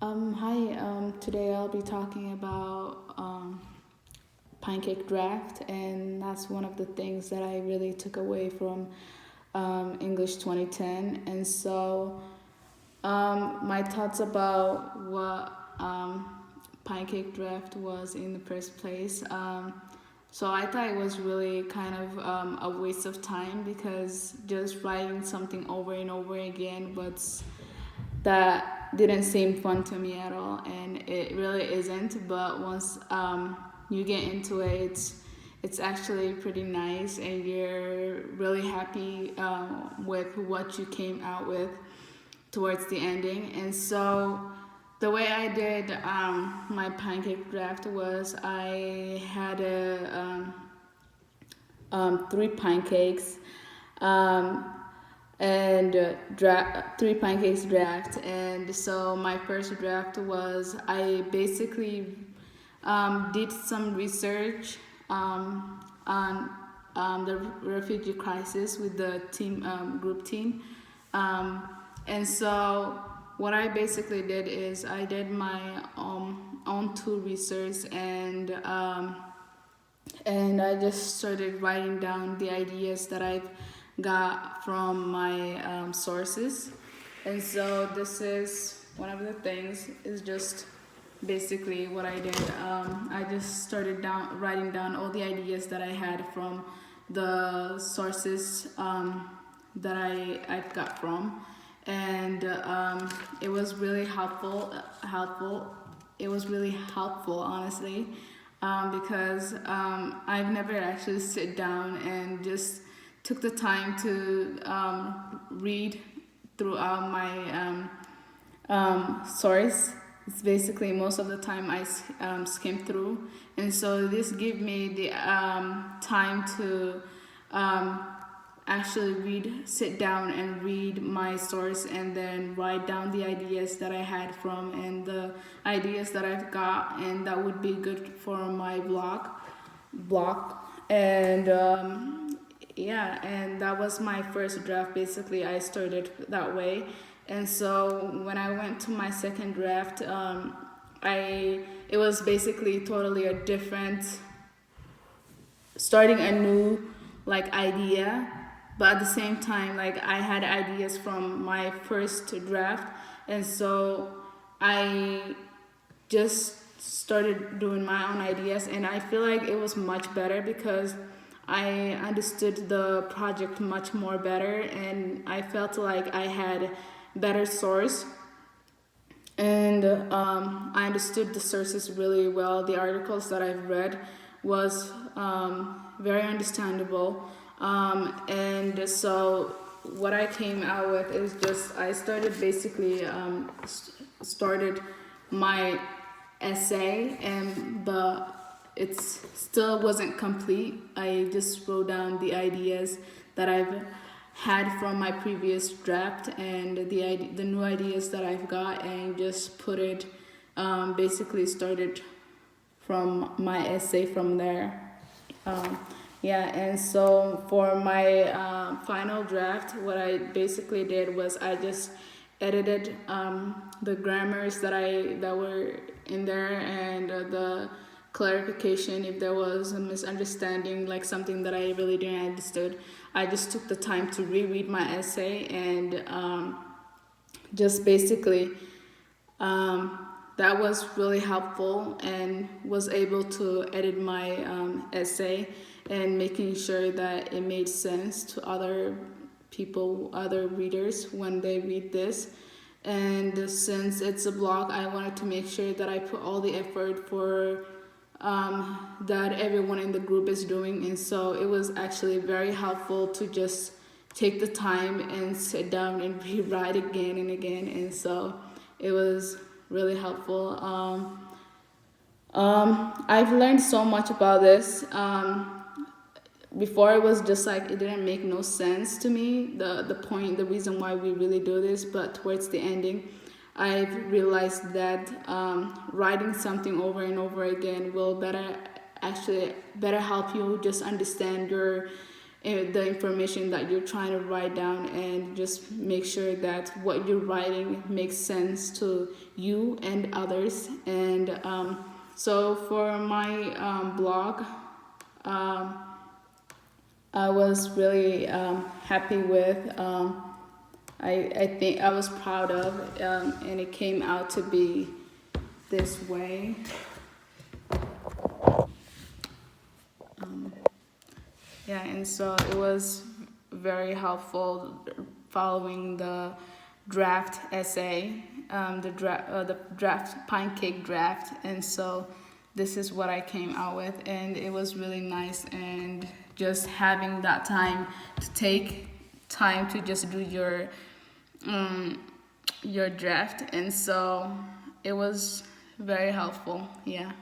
Hi, today I'll be talking about Pancake Draft, and that's one of the things that I really took away from English 2010. And so, my thoughts about what Pancake Draft was in the first place. So I thought it was really kind of a waste of time because just writing something over and over again was that didn't seem fun to me at all, and it really isn't. But once you get into it, it's actually pretty nice, and you're really happy with what you came out with towards the ending. And so the way I did my pancake draft was I had three pancakes. Um, and three pancakes draft. And so my first draft was I basically did some research on the refugee crisis with the team group team. um, and so what I basically did is I did my own tool research, and I just started writing down the ideas that I've got from my sources. And so this is one of the things is just basically what I did. I just started writing down all the ideas that I had from the sources that I've got from, and it was really helpful. It was really helpful, honestly, because I've never actually sit down and just took the time to read throughout my source. It's basically most of the time I skim through, and so this gave me the time to um, actually sit down and read my source, and then write down the ideas that I had from and the ideas that I've got, and that would be good for my blog. And yeah, and that was my first draft. Basically, I started that way. And so when I went to my second draft, I it was basically totally a different, starting a new like idea, but at the same time, like I had ideas from my first draft. And so I just started doing my own ideas, and I feel like it was much better because I understood the project much more better, and I felt like I had better source, and I understood the sources really well. The articles that I've read was very understandable, and so what I came out with is just I started basically started my essay, and but it still wasn't complete. I just wrote down the ideas that I've had from my previous draft, and the new ideas that I've got, and just put it basically started from my essay from there. Um, yeah, and so for my final draft, what I basically did was I just edited the grammars that were in there, and the clarification if there was a misunderstanding, like something that I really didn't understood. I just took the time to reread my essay, and just basically that was really helpful, and was able to edit my essay, and making sure that it made sense to other people, other readers when they read this. And since it's a blog, I wanted to make sure that I put all the effort for that everyone in the group is doing. And so it was actually very helpful to just take the time and sit down and rewrite again and again. And so it was really helpful. I've learned so much about this. Before it was just like it didn't make no sense to me, the point, the reason why we really do this. But towards the ending, I've realized that writing something over and over again will better help you just understand the information that you're trying to write down, and just make sure that what you're writing makes sense to you and others. And so for my blog, I was really happy with. I think I was proud of, and it came out to be this way. Yeah, and so it was very helpful following the draft essay, the draft pancake draft, and so this is what I came out with, and it was really nice. And just having that time to take time to just do your draft, and so it was very helpful. Yeah.